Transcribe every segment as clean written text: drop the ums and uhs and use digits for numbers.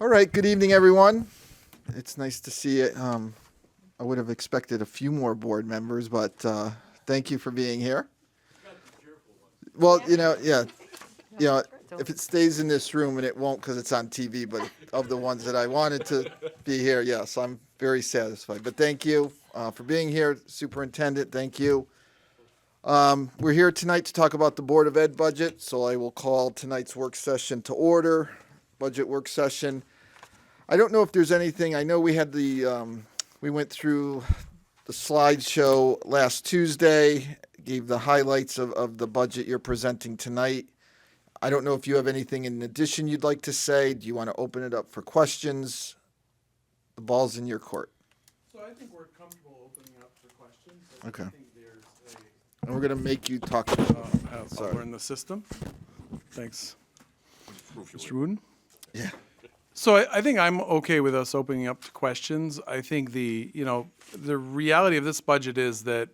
All right, good evening, everyone. It's nice to see it. I would have expected a few more board members, but thank you for being here. Well, if it stays in this room, and it won't because it's on TV, but of the ones that I wanted to be here, yes, I'm very satisfied. But thank you for being here, Superintendent. Thank you. We're here tonight to talk about the Board of Ed budget, so I will call tonight's work session to order. Budget work session. I don't know if there's anything. I know we had we went through the slideshow last Tuesday, gave the highlights of the budget you're presenting tonight. I don't know if you have anything in addition you'd like to say. Do you want to open it up for questions? The ball's in your court. So I think we're comfortable opening up for questions. Okay. I think there's And we're going to make you talk. I'll learn the system. Thanks, Mr. Wooden. Yeah. So I think I'm okay with us opening up to questions. I think the reality of this budget is that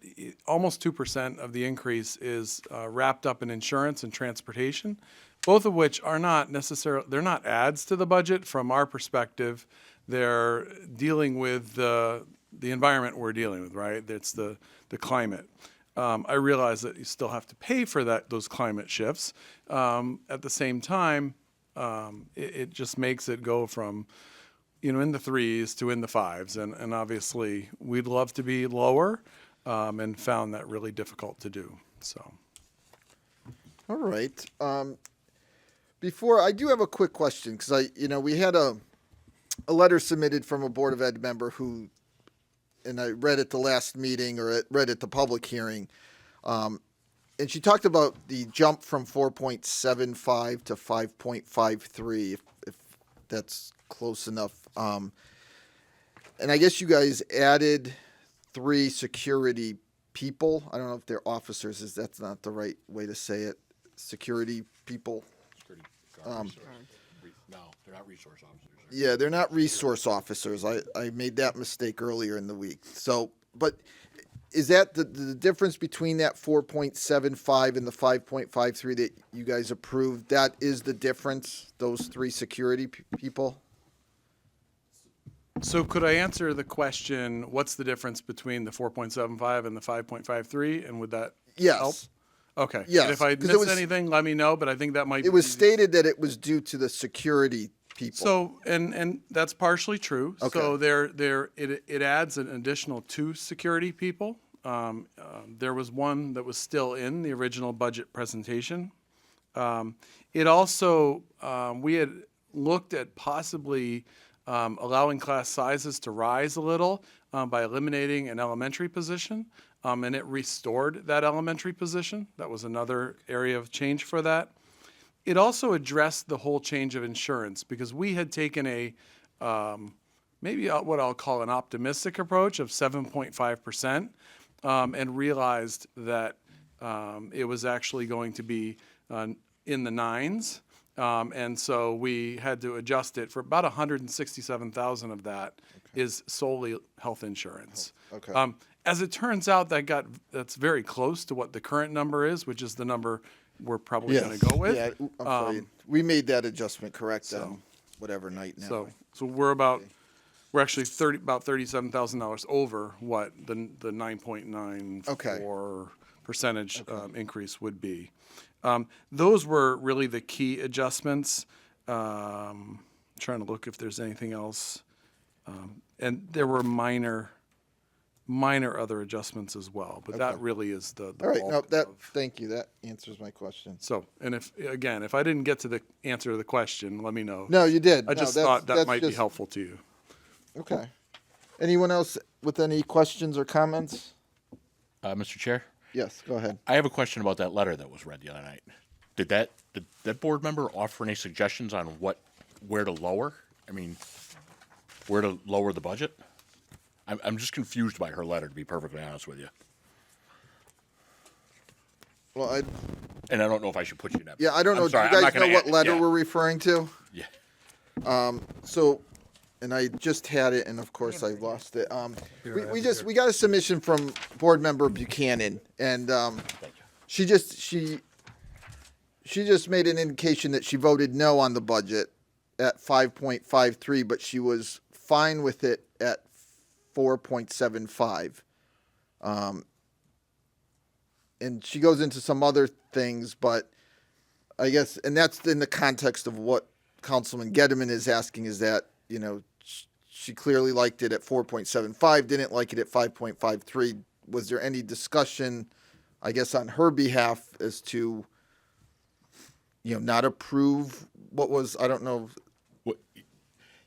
almost 2% of the increase is wrapped up in insurance and transportation, both of which are not necessarily, they're not adds to the budget from our perspective. They're dealing with the environment we're dealing with, right? It's the climate. I realize that you still have to pay for those climate shifts. At the same time, it just makes it go from, in the 3s to in the 5s. And obviously, we'd love to be lower and found that really difficult to do. So. All right. Before, I do have a quick question because we had a letter submitted from a Board of Ed member who, and I read at the last meeting or read at the public hearing, and she talked about the jump from 4.75 to 5.53, if that's close enough. And I guess you guys added 3 security people. I don't know if they're officers. That's not the right way to say it. Security people. No, they're not resource officers. Yeah, they're not resource officers. I made that mistake earlier in the week. So, but is that the difference between that 4.75 and the 5.53 that you guys approved? That is the difference, those 3 security people? So could I answer the question, what's the difference between the 4.75 and the 5.53? And would that Yes. help? Okay. Yes, And if I 'cause it missed was- anything, let me know, but I think that might It was stated that it was due to the security people. So, and that's partially true. Okay. So it adds an additional 2 security people. There was one that was still in the original budget presentation. It also, we had looked at possibly allowing class sizes to rise a little by eliminating an elementary position, and it restored that elementary position. That was another area of change for that. It also addressed the whole change of insurance because we had taken a maybe what I'll call an optimistic approach of 7.5%. And realized that it was actually going to be in the 9s. And so we had to adjust it for about $167,000 of that is solely health insurance. Okay. As it turns out, that's very close to what the current number is, which is the number we're probably going to go with. Yeah, I'm sorry. We made that adjustment, correct, whatever night now. So we're actually about $37,000 over what the 9.94 percentage increase would be. Those were really the key adjustments. Trying to look if there's anything else, and there were minor other adjustments as well. But that really is the All right. bulk No, of- thank you. That answers my question. So, and if I didn't get to the answer to the question, let me know. No, you did. I No, just that's- thought that that's might be just- helpful to you. Okay. Anyone else with any questions or comments? Mr. Chair, Yes, go ahead. I have a question about that letter that was read the other night. Did that board member offer any suggestions on where to lower? I mean, where to lower the budget? I'm just confused by her letter, to be perfectly honest with you. Well, And I don't know if I should put you in that. I don't know. I'm sorry, Do I'm you not guys know gonna what add- letter yeah. we're referring to? Yeah. So, and I just had it, and of course I lost it. We got a submission from board member Buchanan, and she just made an indication that she voted no on the budget, at 5.53, but she was fine with it at 4.75. And she goes into some other things, but I guess, and that's in the context of what Councilman Gettman is asking, is that, you know, she clearly liked it at 4.75, didn't like it at 5.53. Was there any discussion, I guess, on her behalf as to, you know, not approve what was, I don't know. What,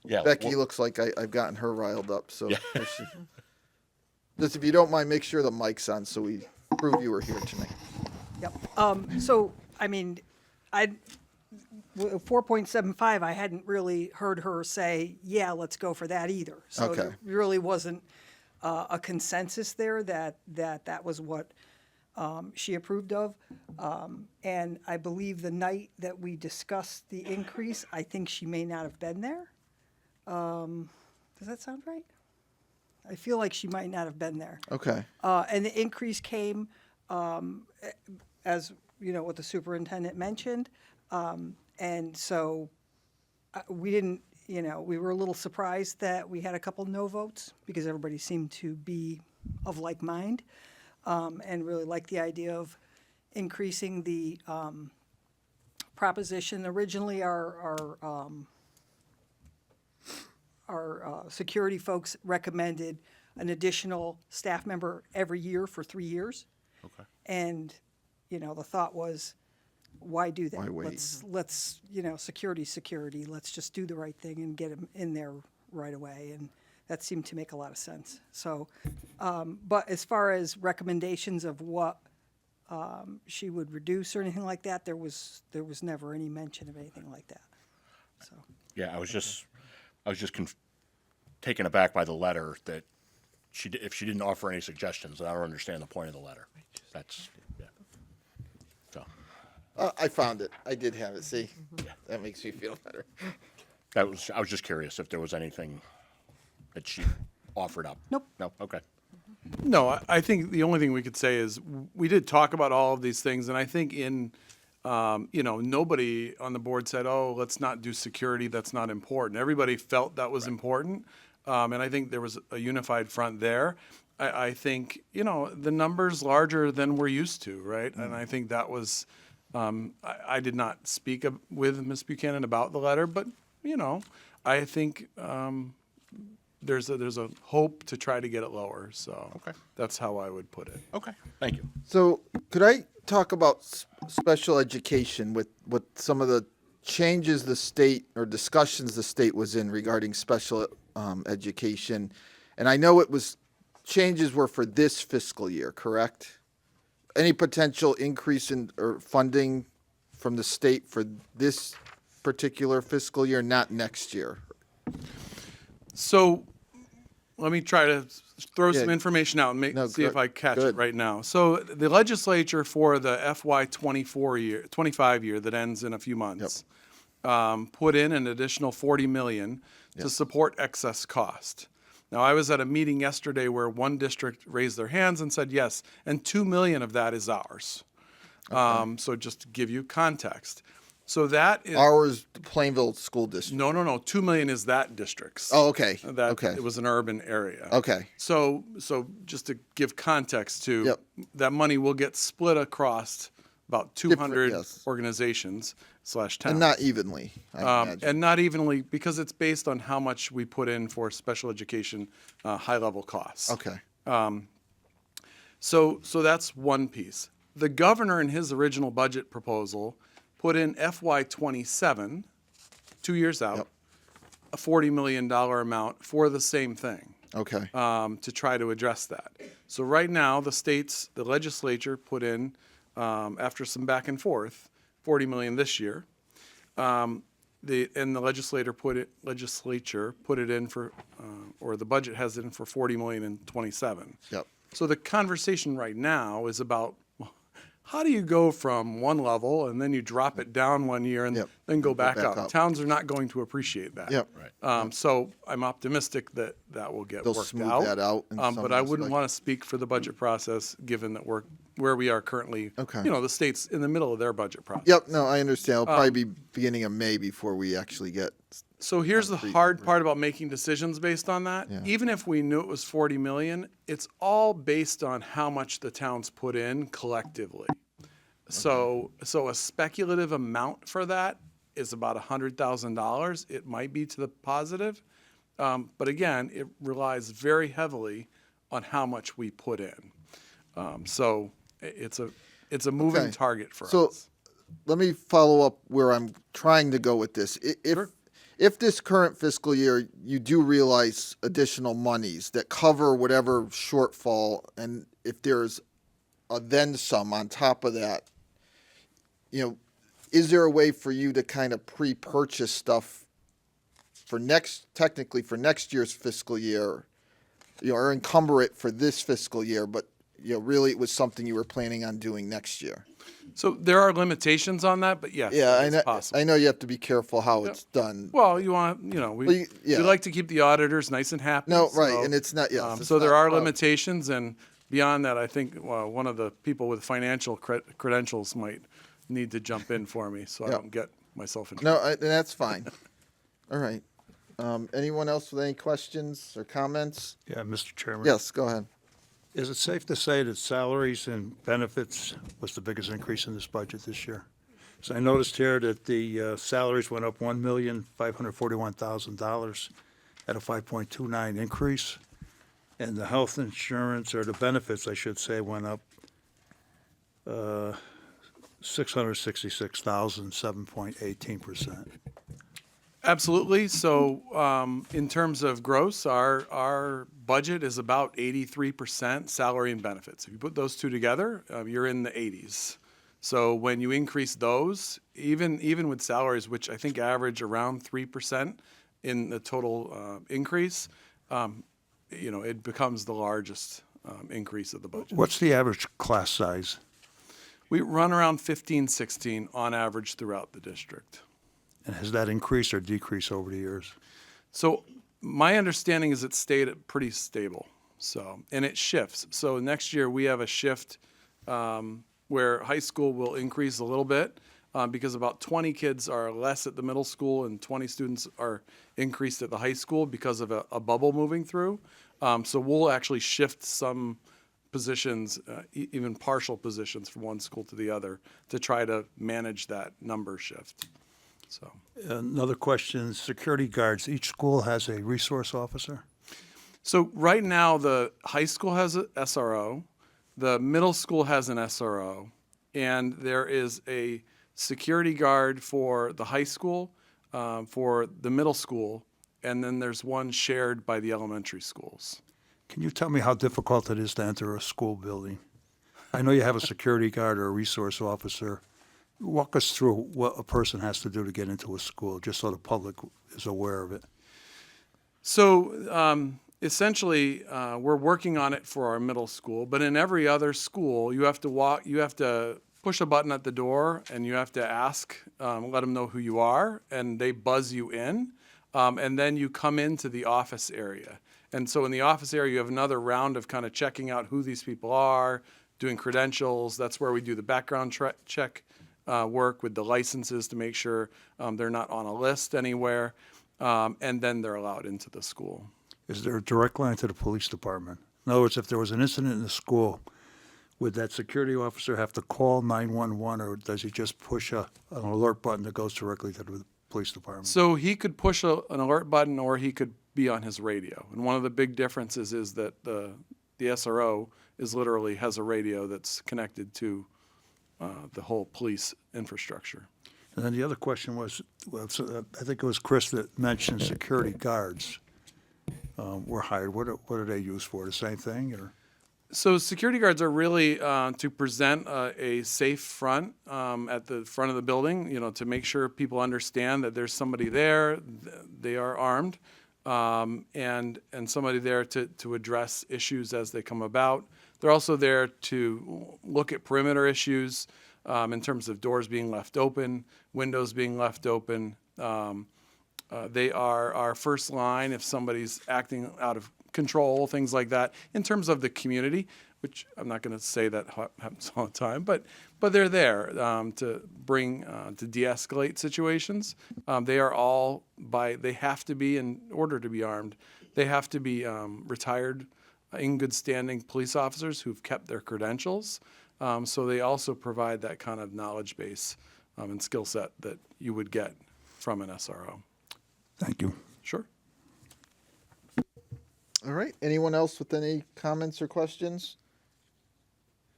yeah. Becky what- looks like I've gotten her riled up. So just if you don't mind, make sure the mic's on so we prove you were here tonight. Yep. So, I mean, 4.75, I hadn't really heard her say, yeah, let's go for that either. So Okay. there really wasn't a consensus there that was what she approved of. And I believe the night that we discussed the increase, I think she may not have been there. Does that sound right? I feel like she might not have been there. Okay. And the increase came, as, you know, what the superintendent mentioned. And so we didn't, you know, we were a little surprised that we had a couple no votes because everybody seemed to be of like mind, and really liked the idea of increasing the proposition. Originally, our security folks recommended an additional staff member every year for 3 years. Okay. And, you know, the thought was, why do that? Why wait? Let's, you know, security. Let's just do the right thing and get them in there right away. And that seemed to make a lot of sense. So, but as far as recommendations of what she would reduce or anything like that, there was never any mention of anything like that. So. Yeah, I was just taken aback by the letter that if she didn't offer any suggestions, I don't understand the point of the letter. That's, yeah. So, I found it. I did have it. See, that makes me feel better. I was just curious if there was anything that she offered up. Nope. No, okay. No, I think the only thing we could say is we did talk about all of these things, and I think you know, nobody on the board said, oh, let's not do security, that's not important. Everybody felt that was important, and I think there was a unified front there. I think, you know, the number's larger than we're used to, right? And I think that was, I did not speak with Ms. Buchanan about the letter, but, you know, I think there's a hope to try to get it lower. So Okay. that's how I would put it. Okay, thank you. So could I talk about special education with some of the changes the state or discussions the state was in regarding special education? And I know changes were for this fiscal year, correct? Any potential increase in or funding from the state for this particular fiscal year, not next year? So let me try to throw some Yeah. information out and see if I catch it good. right now. So the legislature for the FY25 year that ends in a few months put in an additional $40 million to support excess cost. Now, I was at a meeting yesterday where one district raised their hands and said yes, and $2 million of that is ours. So just to give you context. So that is Ours, the Plainville School District. no. $2 million is that district's. Oh, okay. That Okay. it was an urban area. Okay. So just to give context to Yep. that money will get split across about 200 yes. organizations / towns. And not evenly, I imagine. And not evenly because it's based on how much we put in for special education high level costs. Okay. So that's one piece. The governor in his original budget proposal put in FY27, 2 years out, Yep. a $40 million amount for the same thing. Okay. To try to address that. So right now, the legislature put in, after some back and forth, $40 million this year. The legislature put it in for, or the budget has it in for $40 million in 27. Yep. So the conversation right now is about, well, how do you go from one level and then you drop it down 1 year and Yep. then go back up? up. Towns are not going to appreciate that. Yep. Right. So I'm optimistic that will get They'll worked smooth out. that out in some But I wouldn't respect. want to speak for the budget process, given that we're where we are currently. Okay. You know, the state's in the middle of their budget process. Yep, no, I understand. It'll probably be beginning of May before we actually get. So here's the concrete hard numbers. part about making decisions based on that. Yeah. Even if we knew it was 40 million, it's all based on how much the towns put in collectively. So a speculative amount for that is about $100,000. It might be to the positive, but again, it relies very heavily on how much we put in. So it's a moving Okay. target for So us. let me follow up where I'm trying to go with this. If this current fiscal year you do realize additional monies that cover whatever shortfall, and if there's a then some on top of that, you know, is there a way for you to kind of pre-purchase stuff technically for next year's fiscal year, you know, or encumber it for this fiscal year, but you know, really it was something you were planning on doing next year? So there are limitations on that, but yes, Yeah, it's possible. I know you have to be careful how it's done. Well, you want, you know, we yeah. like to keep the auditors nice and happy. No, right, so, and it's not, yes. it's so there not- are well, limitations, and beyond that, I think one of the people with financial credentials might need to jump in for me, so I Yeah. don't get myself in. No, that's fine. All right. Anyone else with any questions or comments? Yeah, Mr. Chairman. Yes, go ahead. Is it safe to say that salaries and benefits was the biggest increase in this budget this year? So I noticed here that the salaries went up $1,541,000 at a 5.29 increase. And the health insurance, or the benefits, I should say, went up $666,000, 7.18%. Absolutely. So in terms of gross, our budget is about 83% salary and benefits. If you put those two together, you're in the 80s. So when you increase those, even with salaries, which I think average around 3% in the total increase, you know, it becomes the largest increase of the budget. What's the average class size? We run around 15, 16 on average throughout the district. And has that increased or decreased over the years? So my understanding is it stayed pretty stable. So, and it shifts. So next year we have a shift where high school will increase a little bit because about 20 kids are less at the middle school and 20 students are increased at the high school because of a bubble moving through. So we'll actually shift some positions, even partial positions from one school to the other to try to manage that number shift. So. Another question, security guards, each school has a resource officer? So right now, the high school has a SRO, the middle school has an SRO, and there is a security guard for the high school, for the middle school, and then there's one shared by the elementary schools. Can you tell me how difficult it is to enter a school building? I know you have a security guard or a resource officer. Walk us through what a person has to do to get into a school, just so the public is aware of it. So essentially, we're working on it for our middle school, but in every other school, you have to push a button at the door, and you have to ask, let them know who you are, and they buzz you in, and then you come into the office area. And so in the office area, you have another round of kind of checking out who these people are, doing credentials. That's where we do the background check. Work with the licenses to make sure they're not on a list anywhere, and then they're allowed into the school. Is there a direct line to the police department? In other words, if there was an incident in the school, would that security officer have to call 911, or does he just push an alert button that goes directly to the police department? So he could push an alert button, or he could be on his radio. And one of the big differences is that the SRO literally has a radio that's connected to the whole police infrastructure. And then the other question was, I think it was Chris that mentioned security guards were hired. What are they used for? The same thing, or? So security guards are really to present a safe front at the front of the building, you know, to make sure people understand that there's somebody there, they are armed, and somebody there to address issues as they come about. They're also there to look at perimeter issues in terms of doors being left open, windows being left open. They are our first line if somebody's acting out of control, things like that. In terms of the community, which I'm not going to say that happens all the time, but they're there to bring to de-escalate situations. They are all they have to be, in order to be armed, they have to be retired, in good standing police officers who've kept their credentials. So they also provide that kind of knowledge base and skill set that you would get from an SRO. Thank you. Sure. All right. Anyone else with any comments or questions?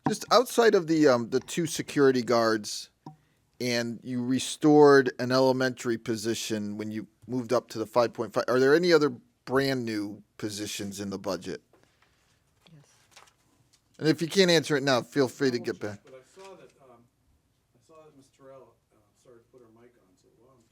Just outside of the two security guards, and you restored an elementary position when you moved up to the 5.5. Are there any other brand new positions in the budget? Yes. And if you can't answer it now, feel free to get back. But I saw that Ms. Terrell started to put her mic on, so while I'm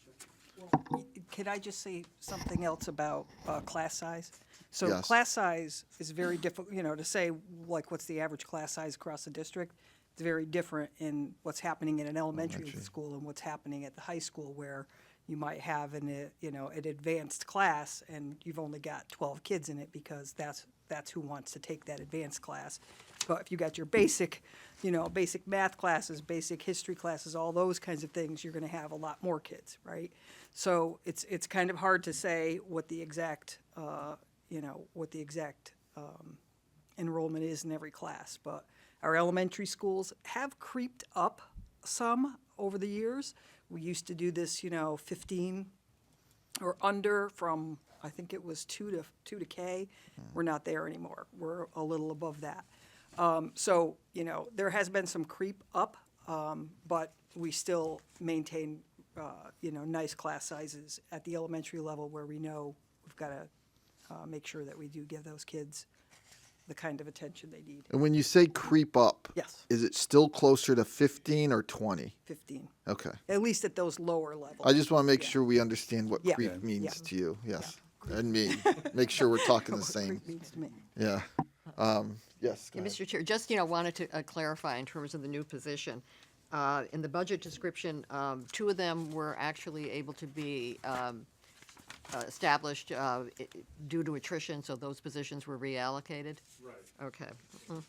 checking. Could I just say something else about class size? So Yes. class size is very difficult, to say, like, what's the average class size across the district? It's very different in what's happening in an elementary school and what's happening at the high school, where you might have an advanced class and you've only got 12 kids in it because that's who wants to take that advanced class. But if you got your basic math classes, basic history classes, all those kinds of things, you're going to have a lot more kids, right? So it's kind of hard to say what the exact enrollment is in every class. But our elementary schools have creeped up some over the years. We used to do this, 15 or under from, I think it was 2 to K. We're not there anymore. We're a little above that. So, there has been some creep up, but we still maintain, nice class sizes at the elementary level, where we know we've got to make sure that we do give those kids the kind of attention they need. And when you say creep up, Yes. is it still closer to 15 or 20? 15, Okay. at least at those lower levels. I just want to make Yeah. sure we understand what Yeah. creep Yeah. means Yeah. to you. Yes. And me. Make sure we're talking the What same. creep means to me. Yeah. Yes. go Yeah, ahead. Mr. Chair, just, wanted to clarify in terms of the new position. In the budget description, 2 of them were actually able to be established due to attrition, so those positions were reallocated? Right. Okay. Mhm.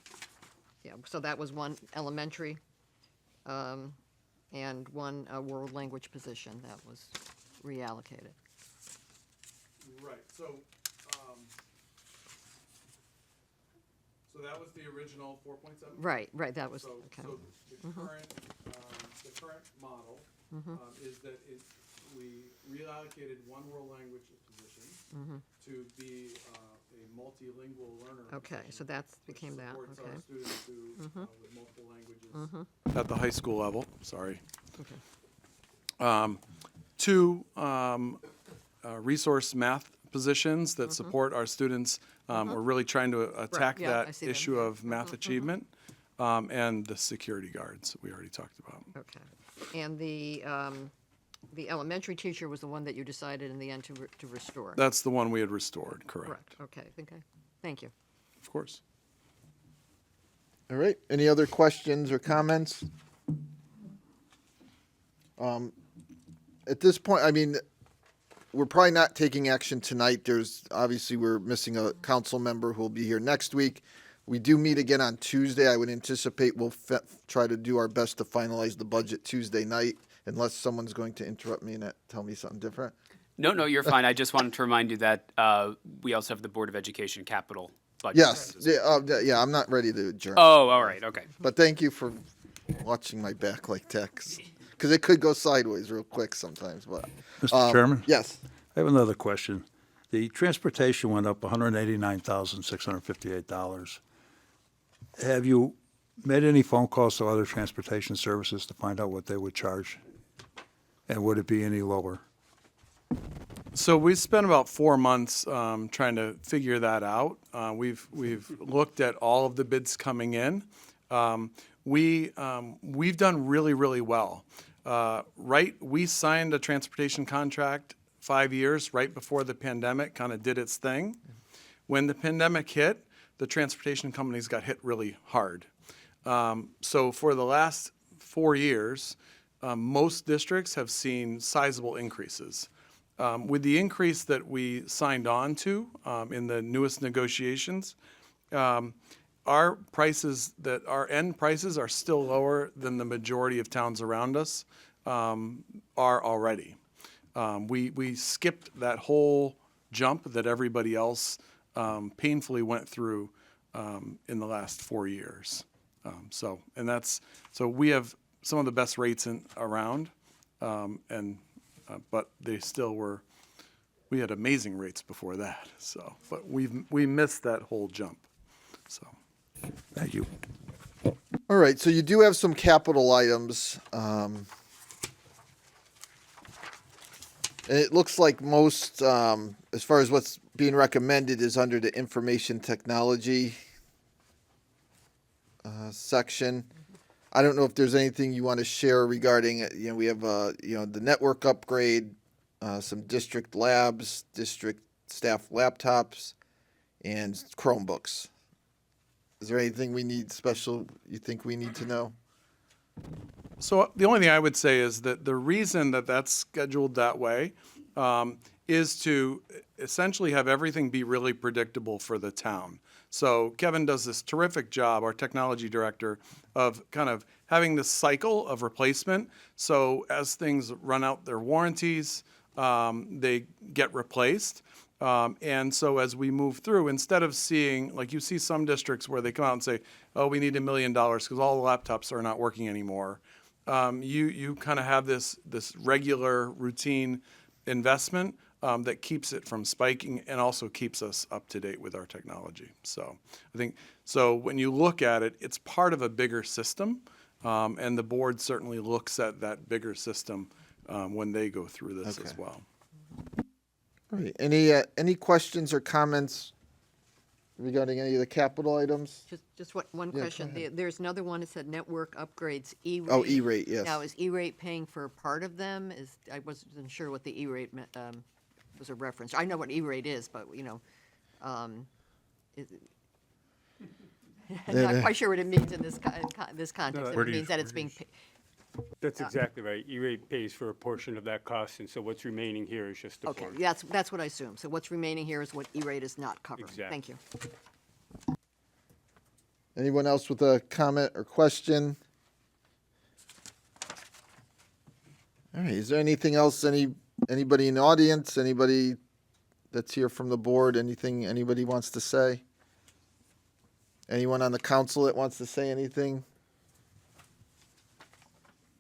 Yeah, so that was one elementary and one world language position that was reallocated. Right, so that was the original 4.7? Right, that was, So, okay. so the current model is that we reallocated one world language position to be a multilingual learner. Okay, position, so that which became that, supports okay. our students who, with multiple languages. At the high school level, sorry. Okay. 2 resource math positions that support our students. We're really trying to attack yeah, I that see them issue here. of math achievement, and the security guards we already talked about. Okay. And the elementary teacher was the one that you decided in the end to restore? That's the one we had restored, correct? Okay, thank you. Of course. All right. Any other questions or comments? At this point, I mean, we're probably not taking action tonight. We're missing a council member who will be here next week. We do meet again on Tuesday. I would anticipate we'll try to do our best to finalize the budget Tuesday night, unless someone's going to interrupt me and tell me something different. No, you're fine. I just wanted to remind you that we also have the Board of Education capital budget. Yes. Yeah, I'm not ready to adjourn. Oh, all right. Okay. But thank you for watching my back like Tex, because it could go sideways real quick sometimes. But Mr. Chairman? yes. I have another question. The transportation went up $189,658. Have you made any phone calls to other transportation services to find out what they would charge? And would it be any lower? So we spent about 4 months trying to figure that out. We've looked at all of the bids coming in. We've done really, really well. We signed a transportation contract 5 years right before the pandemic kind of did its thing. When the pandemic hit, the transportation companies got hit really hard. So for the last 4 years, most districts have seen sizable increases. With the increase that we signed on to in the newest negotiations, our prices, that our end prices are still lower than the majority of towns around us are already. We skipped that whole jump that everybody else painfully went through in the last 4 years. So we have some of the best rates around, but they still were. We had amazing rates before that. So, but we missed that whole jump. So, Thank you. All right, so you do have some capital items. And it looks like most, as far as what's being recommended, is under the information technology section. I don't know if there's anything you want to share regarding, we have, the network upgrade, some district labs, district staff laptops, and Chromebooks. Is there anything you think we need to know? So the only thing I would say is that the reason that that's scheduled that way is to essentially have everything be really predictable for the town. So Kevin does this terrific job, our technology director, of kind of having this cycle of replacement. So as things run out their warranties, they get replaced. And so as we move through, instead of seeing, like you see some districts where they come out and say, oh, we need $1 million because all the laptops are not working anymore. You kind of have this regular routine investment that keeps it from spiking and also keeps us up to date with our technology. So I think, so when you look at it, it's part of a bigger system. And the board certainly looks at that bigger system when they go through this as well. All right. Any questions or comments regarding any of the capital items? Just one Yeah, question. go ahead. There's another one that said network upgrades, E-rate. Oh, E-rate, yes. Now, is E-rate paying for part of them? I wasn't sure what the E-rate was a reference. I know what E-rate is, but, I'm not quite sure what it means in this context. No, It means that it's being, That's exactly right. E-rate pays for a portion of that cost, and so what's remaining here is just the okay, part. that's what I assume. So what's remaining here is what E-rate is not covering. Thank you. Anyone else with a comment or question? All right, is there anything else, anybody in the audience, anybody that's here from the board, anything anybody wants to say? Anyone on the council that wants to say anything?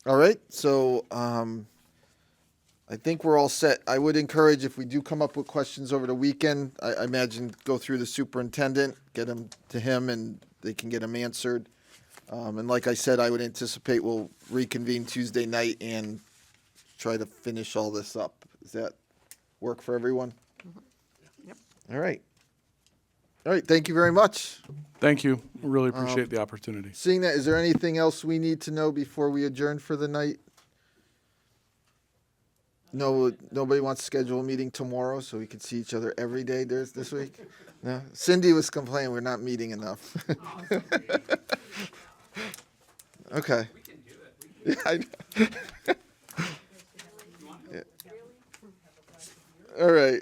All right, so I think we're all set. I would encourage, if we do come up with questions over the weekend, I imagine go through the superintendent, get them to him, and they can get them answered. And like I said, I would anticipate we'll reconvene Tuesday night and try to finish all this up. Does that work for everyone? Yep. All right. All right, thank you very much. Thank you. Really appreciate the opportunity. Seeing that, is there anything else we need to know before we adjourn for the night? No, nobody wants to schedule a meeting tomorrow so we can see each other every day this week? No? Cindy was complaining we're not meeting enough. Okay. Yeah, I know. Yeah. All right.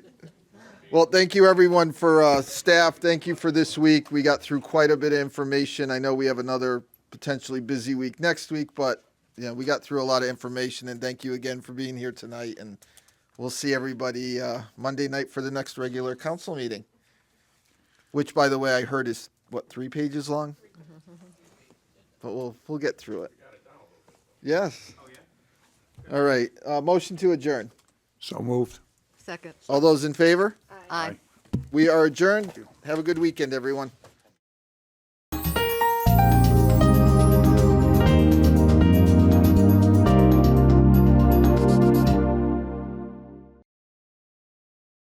Well, thank you everyone for staff. Thank you for this week. We got through quite a bit of information. I know we have another potentially busy week next week, but we got through a lot of information, and thank you again for being here tonight. And we'll see everybody Monday night for the next regular council meeting, which, by the way, I heard is 3 pages long. But we'll get through it. Yes. All right. Motion to adjourn. So moved. Second. All those in favor? Aye. We are adjourned. Have a good weekend, everyone.